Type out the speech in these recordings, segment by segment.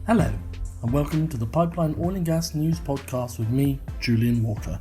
Hello, and welcome to the Pipeline Oil and Gas News Podcast with me, Julian Walker.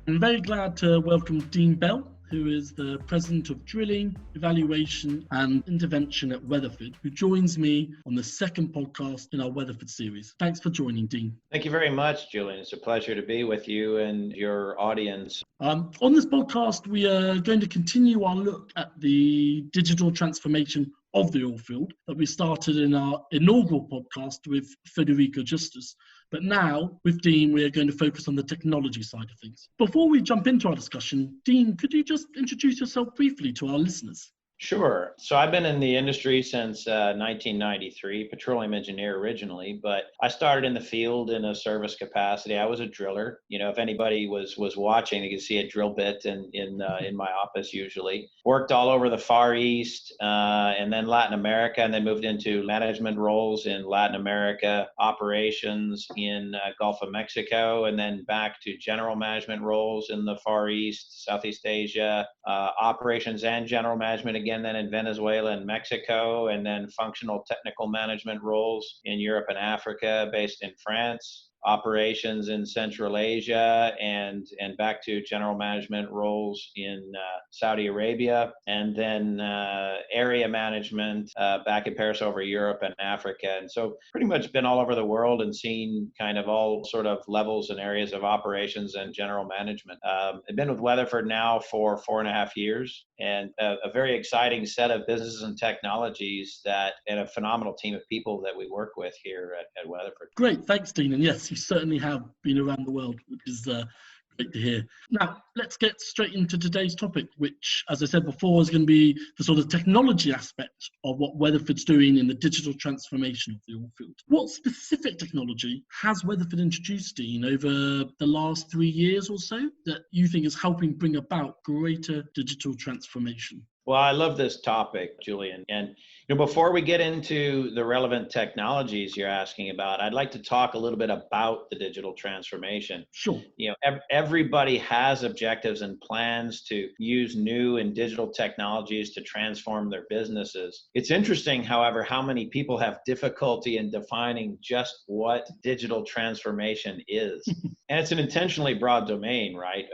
I'm very glad to welcome Dean Bell, who is the President of Drilling, Evaluation and Intervention at Weatherford, who joins me on the second podcast in our Weatherford series. Thanks for joining, Dean. Thank you very much, Julian. It's a pleasure to be with you and your audience. On this podcast, we are going to continue our look at the digital transformation of the oilfield that we started in our inaugural podcast with Federico Justus. But now, with Dean, we are going to focus on the technology side of things. Before we jump into our discussion, Dean, could you just introduce yourself briefly to our listeners? Sure. So I've been in the industry since 1993, petroleum engineer originally, but I started in the field in a service capacity. I was a driller. You know, if anybody was watching, they could see a drill bit in my office usually. Worked all over the Far East and then Latin America, and then moved into management roles in Latin America, operations in Gulf of Mexico, and then back to general management roles in the Far East, Southeast Asia, operations and general management again then in Venezuela and Mexico, and then functional technical management roles in Europe and Africa, based in France, operations in Central Asia, and back to general management roles in Saudi Arabia, and then area management back in Paris over Europe and Africa. And so pretty much been all over the world and seen kind of all sort of levels and areas of operations and general management. I've been with Weatherford now for 4.5 years, and a very exciting set of businesses and technologies and a phenomenal team of people that we work with here at Weatherford. Great, thanks, Dean. And yes, you certainly have been around the world, which is great to hear. Now, let's get straight into today's topic, which, as I said before, is going to be the sort of technology aspect of what Weatherford's doing in the digital transformation of the oilfield. What specific technology has Weatherford introduced, Dean, over the last 3 years or so that you think is helping bring about greater digital transformation? Well, I love this topic, Julian. And before we get into the relevant technologies you're asking about, I'd like to talk a little bit about the digital transformation. Sure. Everybody has objectives and plans to use new and digital technologies to transform their businesses. It's interesting, however, how many people have difficulty in defining just what digital transformation is. And it's an intentionally broad domain, right?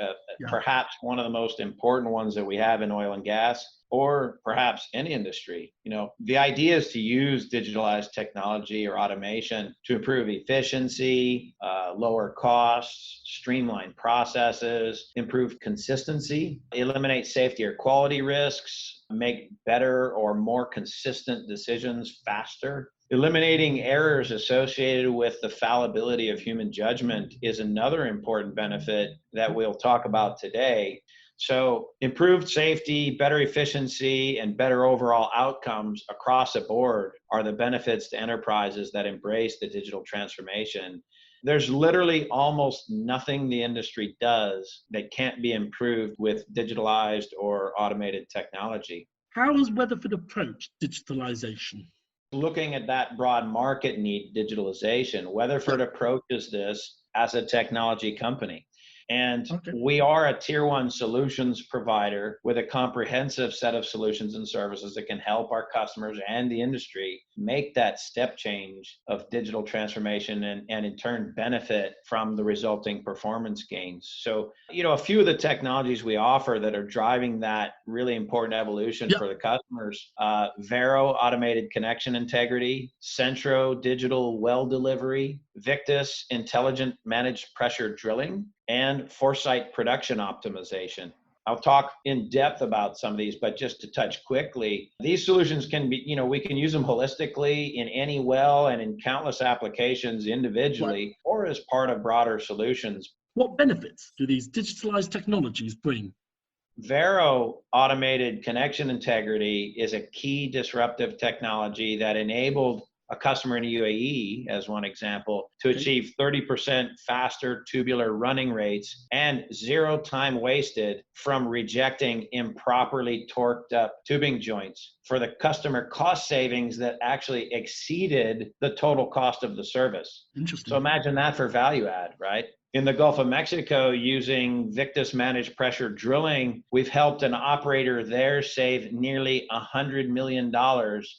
Perhaps one of the most important ones that we have in oil and gas, or perhaps any industry. The idea is to use digitalized technology or automation to improve efficiency, lower costs, streamline processes, improve consistency, eliminate safety or quality risks, make better or more consistent decisions faster. Eliminating errors associated with the fallibility of human judgment is another important benefit that we'll talk about today. So improved safety, better efficiency, and better overall outcomes across the board are the benefits to enterprises that embrace the digital transformation. There's literally almost nothing the industry does that can't be improved with digitalized or automated technology. How has Weatherford approached digitalization? Looking at that broad market need, digitalization, Weatherford approaches this as a technology company. And we are a tier one solutions provider with a comprehensive set of solutions and services that can help our customers and the industry make that step change of digital transformation and in turn benefit from the resulting performance gains. So, a few of the technologies we offer that are driving that really important evolution for the customers, Vero, automated connection integrity, Centro, digital well delivery, Victus, intelligent managed pressure drilling, and Foresight production optimization. I'll talk in depth about some of these, but just to touch quickly, these solutions can be, we can use them holistically in any well and in countless applications individually or as part of broader solutions. What benefits do these digitalized technologies bring? Vero automated connection integrity is a key disruptive technology that enabled a customer in the UAE, as one example, to achieve 30% faster tubular running rates and zero time wasted from rejecting improperly torqued up tubing joints for the customer cost savings that actually exceeded the total cost of the service. Interesting. So imagine that for value add, right? In the Gulf of Mexico, using Victus managed pressure drilling, we've helped an operator there save nearly $100 million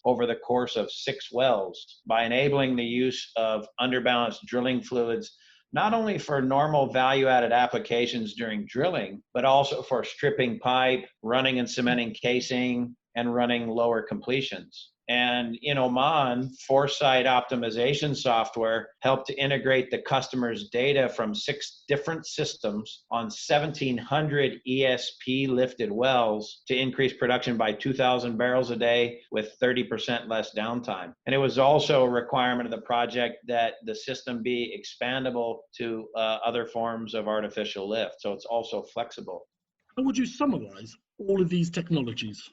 over the course of 6 wells by enabling the use of underbalanced drilling fluids, not only for normal value-added applications during drilling, but also for stripping pipe, running and cementing casing, and running lower completions. And in Oman, Foresight optimization software helped to integrate the customer's data from 6 different systems on 1,700 ESP lifted wells to increase production by 2,000 barrels a day with 30% less downtime. And it was also a requirement of the project that the system be expandable to other forms of artificial lift. So it's also flexible. How would you summarize all of these technologies?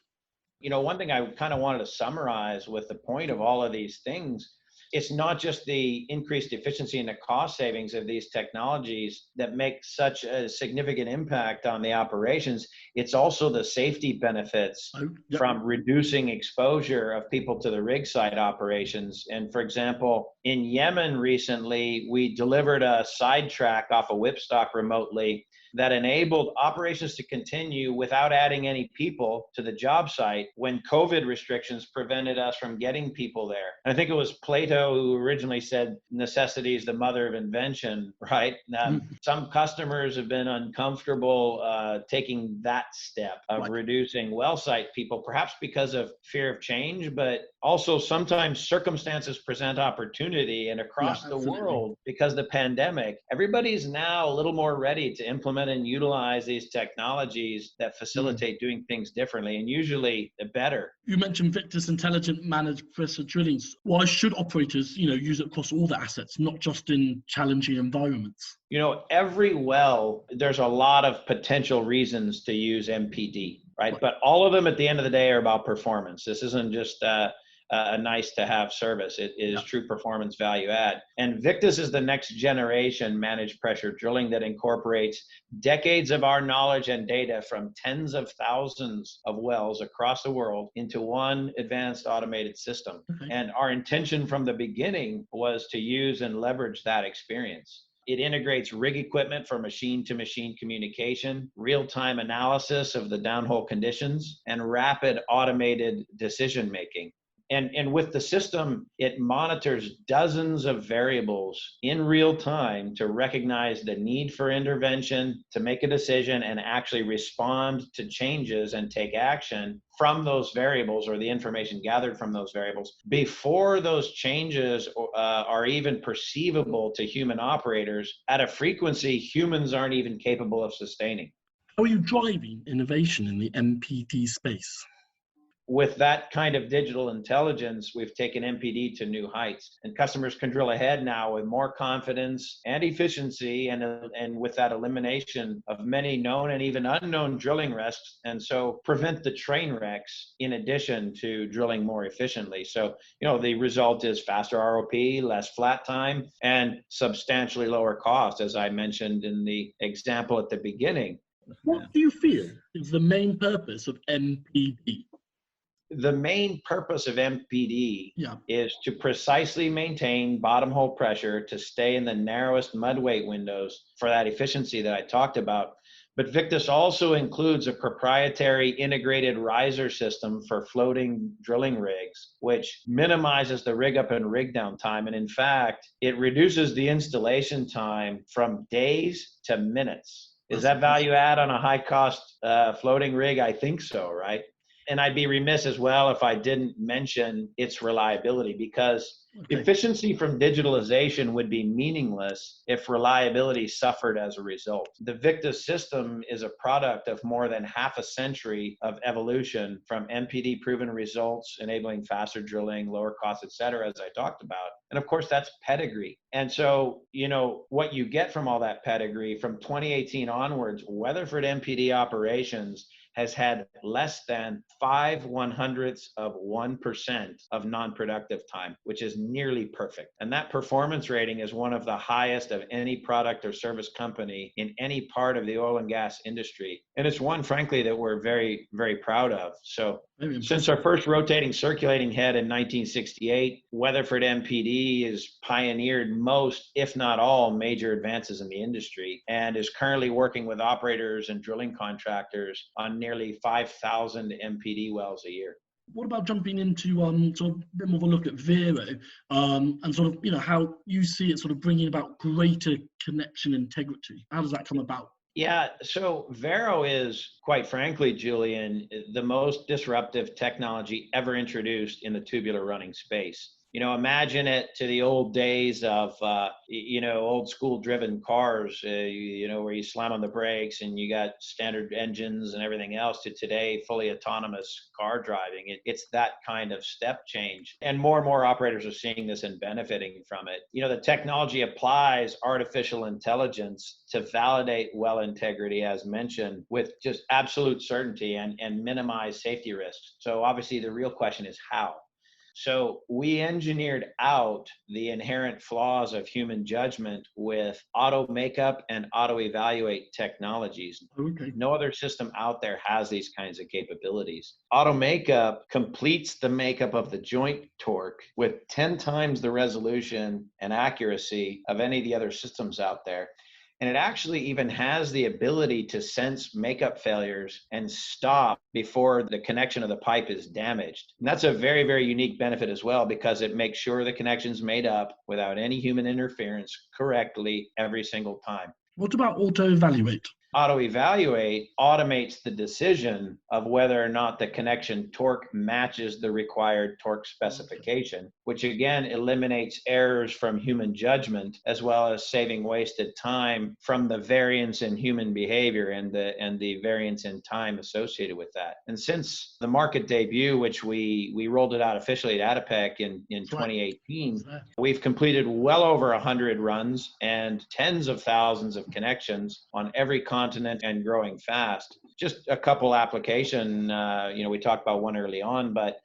One thing I kind of wanted to summarize with the point of all of these things, it's not just the increased efficiency and the cost savings of these technologies that make such a significant impact on the operations. It's also the safety benefits from reducing exposure of people to the rig site operations. And for example, in Yemen recently, we delivered a sidetrack off a whipstock remotely that enabled operations to continue without adding any people to the job site when COVID restrictions prevented us from getting people there. And I think it was Plato who originally said necessity is the mother of invention, right? Some customers have been uncomfortable taking that step of reducing well site people, perhaps because of fear of change, but also sometimes circumstances present opportunity. And across the world, because of the pandemic, everybody's now a little more ready to implement and utilize these technologies that facilitate doing things differently and usually better. You mentioned Victus intelligent managed pressure drilling. Why should operators, use it across all the assets, not just in challenging environments? Every well, there's a lot of potential reasons to use MPD, right? But all of them at the end of the day are about performance. This isn't just a nice to have service. It is true performance value add. And Victus is the next generation managed pressure drilling that incorporates decades of our knowledge and data from tens of thousands of wells across the world into one advanced automated system. And our intention from the beginning was to use and leverage that experience. It integrates rig equipment for machine-to-machine communication, real-time analysis of the downhole conditions, and rapid automated decision-making. And with the system, it monitors dozens of variables in real time to recognize the need for intervention, to make a decision, and actually respond to changes and take action from those variables or the information gathered from those variables before those changes are even perceivable to human operators at a frequency humans aren't even capable of sustaining. How are you driving innovation in the MPD space? With that kind of digital intelligence, we've taken MPD to new heights, and customers can drill ahead now with more confidence and efficiency, and with that elimination of many known and even unknown drilling risks, and so prevent the train wrecks in addition to drilling more efficiently. So, the result is faster ROP, less flat time, and substantially lower cost, as I mentioned in the example at the beginning. What do you feel is the main purpose of MPD? The main purpose of MPD is to precisely maintain bottom hole pressure to stay in the narrowest mud weight windows for that efficiency that I talked about. But Victus also includes a proprietary integrated riser system for floating drilling rigs, which minimizes the rig up and rig down time. And in fact, it reduces the installation time from days to minutes. Is that value add on a high cost floating rig? I think so, right? And I'd be remiss as well if I didn't mention its reliability, because efficiency from digitalization would be meaningless if reliability suffered as a result. The Victus system is a product of more than half a century of evolution from MPD proven results, enabling faster drilling, lower costs, et cetera, as I talked about. And of course, that's pedigree. And so, what you get from all that pedigree from 2018 onwards, Weatherford MPD operations has had less than 0.05% of non-productive time, which is nearly perfect. And that performance rating is one of the highest of any product or service company in any part of the oil and gas industry. And it's one, frankly, that we're very, very proud of. So Very Since impressive. our first rotating circulating head in 1968, Weatherford MPD has pioneered most, if not all, major advances in the industry and is currently working with operators and drilling contractors on nearly 5,000 MPD wells a year. What about jumping into sort of a bit more of a look at Vero, and sort of, how you see it sort of bringing about greater connection integrity? How does that come about? Yeah, so Vero is, quite frankly, Julian, the most disruptive technology ever introduced in the tubular running space. Imagine it to the old days of, old school driven cars, where you slam on the brakes and you got standard engines and everything else, to today, fully autonomous car driving. It's that kind of step change. And more operators are seeing this and benefiting from it. The technology applies artificial intelligence to validate well integrity, as mentioned, with just absolute certainty and minimize safety risks. So obviously the real question is how. So we engineered out the inherent flaws of human judgment with auto makeup and auto evaluate technologies. Okay. No other system out there has these kinds of capabilities. Auto makeup completes the makeup of the joint torque with 10 times the resolution and accuracy of any of the other systems out there. And it actually even has the ability to sense makeup failures and stop before the connection of the pipe is damaged. And that's a very, very unique benefit as well, because it makes sure the connection's made up without any human interference correctly every single time. What about auto evaluate? Auto evaluate automates the decision of whether or not the connection torque matches the required torque specification, which again eliminates errors from human judgment, as well as saving wasted time from the variance in human behavior and the variance in time associated with that. And since the market debut, which we rolled it out officially at ADIPEC in 2018, we've completed well over 100 runs and tens of thousands of connections on every continent and growing fast. Just a couple application, we talked about one early on, but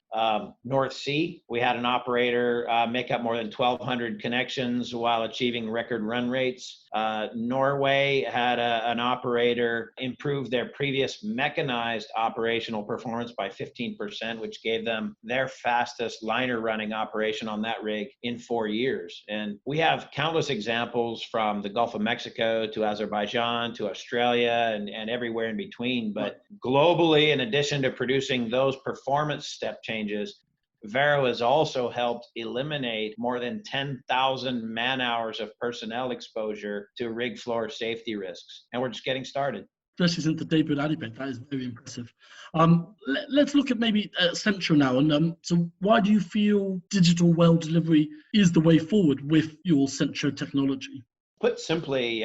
North Sea, we had an operator make up more than 1,200 connections while achieving record run rates. Norway had an operator improve their previous mechanized operational performance by 15%, which gave them their fastest liner running operation on that rig in 4 years. And we have countless examples from the Gulf of Mexico to Azerbaijan to Australia and everywhere in between. But globally, in addition to producing those performance step changes, Vero has also helped eliminate more than 10,000 man hours of personnel exposure to rig floor safety risks. And we're just getting started. Especially since the debut at ADIPEC, that is very impressive. Let's look at maybe Centro now. And so why do you feel digital well delivery is the way forward with your Centro technology? Put simply,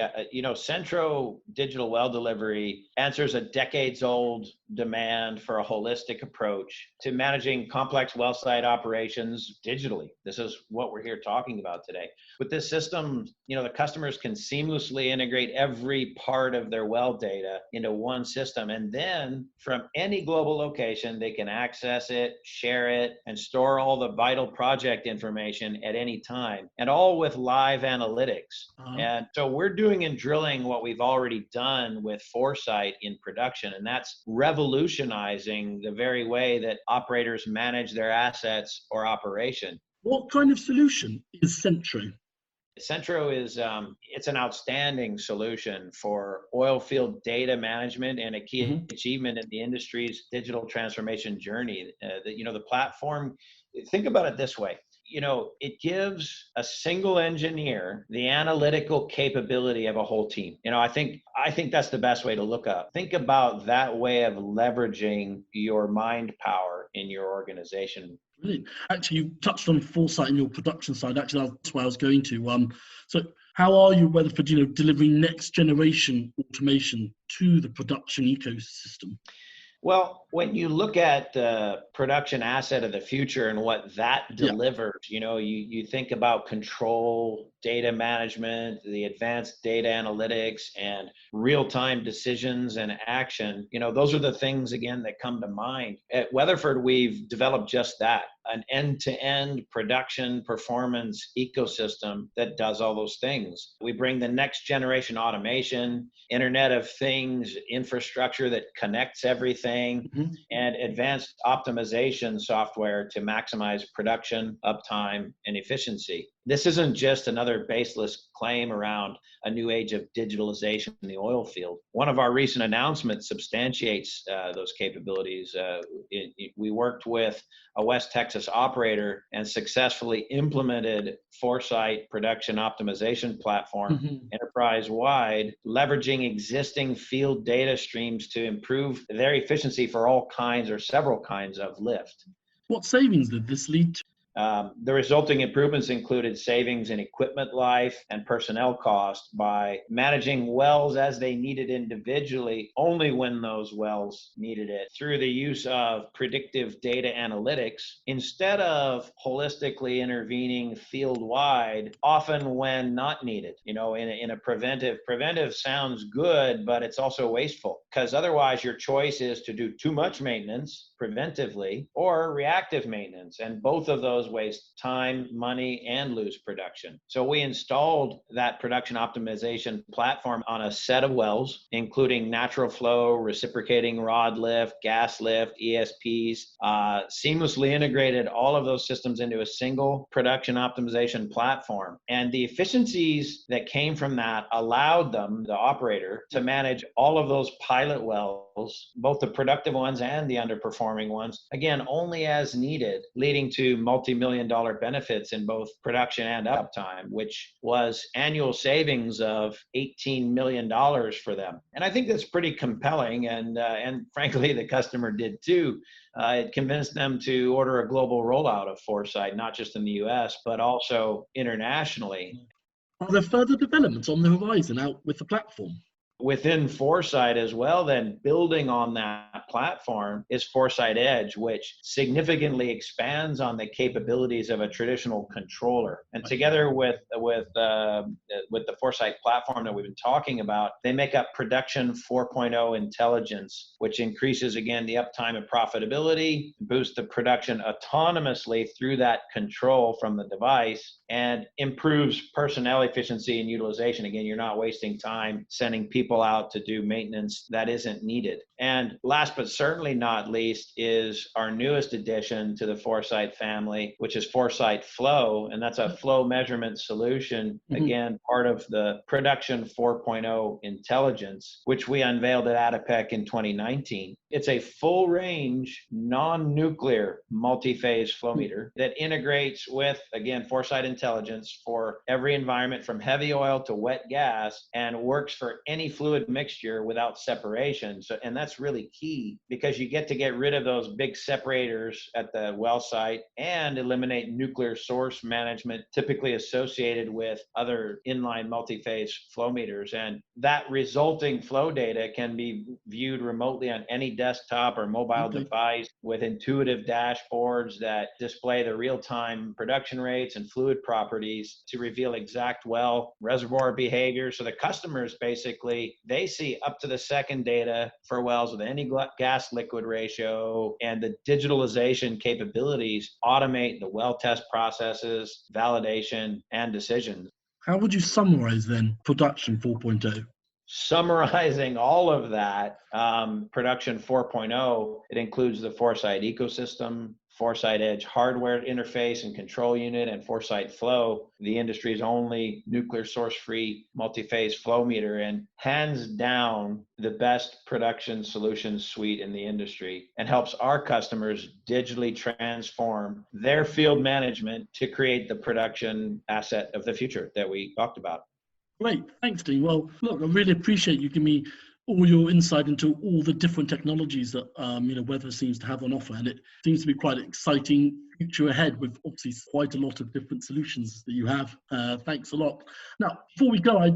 Centro digital well delivery answers a decades-old demand for a holistic approach to managing complex well site operations digitally. This is what we're here talking about today. With this system, the customers can seamlessly integrate every part of their well data into one system, and then from any global location, they can access it, share it, and store all the vital project information at any time, and all with live analytics. And so we're doing in drilling what we've already done with foresight in production, and that's revolutionizing the very way that operators manage their assets or operation. What kind of solution is Centro? Centro is it's an outstanding solution for oil field data management and a key achievement in the industry's digital transformation journey. The platform, think about it this way. It gives a single engineer the analytical capability of a whole team. I think that's the best way to look up. Think about that way of leveraging your mind power in your organization. Brilliant. Actually, you touched on foresight in your production side. Actually, that's where I was going to. So how are you, Weatherford, delivering next generation automation to the production ecosystem? Well, when you look at the production asset of the future and what that delivers, you think about control, data management, the advanced data analytics, and real-time decisions and action, those are the things, again, that come to mind. At Weatherford, we've developed just that, an end-to-end production performance ecosystem that does all those things. We bring the next generation automation, Internet of Things, infrastructure that connects everything, and advanced optimization software to maximize production, uptime, and efficiency. This isn't just another baseless claim around a new age of digitalization in the oil field. One of our recent announcements substantiates those capabilities. We worked with a West Texas operator and successfully implemented Foresight production optimization platform enterprise-wide, leveraging existing field data streams to improve their efficiency for all kinds or several kinds of lift. What savings did this lead to? The resulting improvements included savings in equipment life and personnel cost by managing wells as they needed individually, only when those wells needed it, through the use of predictive data analytics, instead of holistically intervening field-wide, often when not needed. In a preventive sounds good, but it's also wasteful, because otherwise your choice is to do too much maintenance preventively or reactive maintenance, and both of those waste time, money, and lose production. So we installed that production optimization platform on a set of wells, including natural flow, reciprocating rod lift, gas lift, ESPs, seamlessly integrated all of those systems into a single production optimization platform. And the efficiencies that came from that allowed them, the operator, to manage all of those pilot wells, both the productive ones and the underperforming ones, again, only as needed, leading to multi-million-dollar benefits in both production and uptime, which was annual savings of $18 million for them. And I think that's pretty compelling, and frankly, the customer did too. It convinced them to order a global rollout of Foresight, not just in the US, but also internationally. Are there further developments on the horizon out with the platform? Within Foresight as well, then building on that platform is Foresight Edge, which significantly expands on the capabilities of a traditional controller. And together with the Foresight platform that we've been talking about, they make up Production 4.0 intelligence, which increases, again, the uptime and profitability, boosts the production autonomously through that control from the device, and improves personnel efficiency and utilization. Again, you're not wasting time sending people out to do maintenance that isn't needed. And last but certainly not least is our newest addition to the Foresight family, which is Foresight Flow. And that's a flow measurement solution, again, part of the Production 4.0 intelligence, which we unveiled at ADIPEC in 2019. It's a full range, non-nuclear multi-phase flow meter that integrates with, again, Foresight intelligence for every environment from heavy oil to wet gas, and works for any fluid mixture without separation. And that's really key, because you get rid of those big separators at the well site and eliminate nuclear source management typically associated with other inline multi-phase flow meters. And that resulting flow data can be viewed remotely on any desktop or mobile device with intuitive dashboards that display the real-time production rates and fluid properties to reveal exact well reservoir behavior. So the customers basically, they see up to the second data for wells with any gas liquid ratio, and the digitalization capabilities automate the well test processes, validation, and decisions. How would you summarize then Production 4.0? Summarizing all of that, Production 4.0, it includes the Foresight ecosystem, Foresight Edge hardware interface and control unit, and Foresight Flow, the industry's only nuclear source-free multi-phase flow meter, and hands down the best production solutions suite in the industry, and helps our customers digitally transform their field management to create the production asset of the future that we talked about. Great, thanks, Dean. Well, look, I really appreciate you giving me all your insight into all the different technologies that Weather seems to have on offer, and it seems to be quite an exciting future ahead with obviously quite a lot of different solutions that you have. Thanks a lot. Now, before we go, I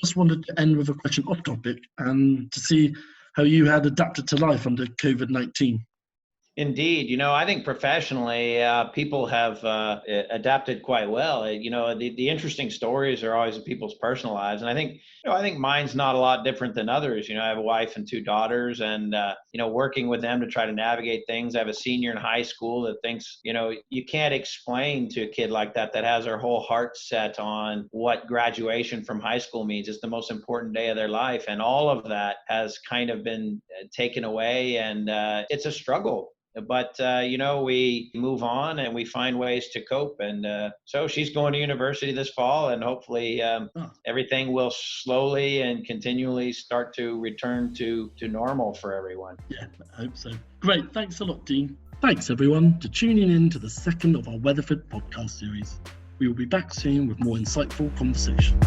just wanted to end with a question off topic and to see how you had adapted to life under COVID-19. Indeed. I think professionally, people have adapted quite well. The interesting stories are always in people's personal lives. And I think mine's not a lot different than others. I have a wife and two daughters, and, working with them to try to navigate things. I have a senior in high school that thinks, you can't explain to a kid like that has their whole heart set on what graduation from high school means. It's the most important day of their life. And all of that has kind of been taken away. And it's a struggle. But, we move on and we find ways to cope. And so she's going to university this fall, and hopefully everything will slowly and continually start to return to normal for everyone. Yeah, I hope so. Great. Thanks a lot, Dean. Thanks, everyone, for tuning in to the second of our Weatherford podcast series. We will be back soon with more insightful conversation.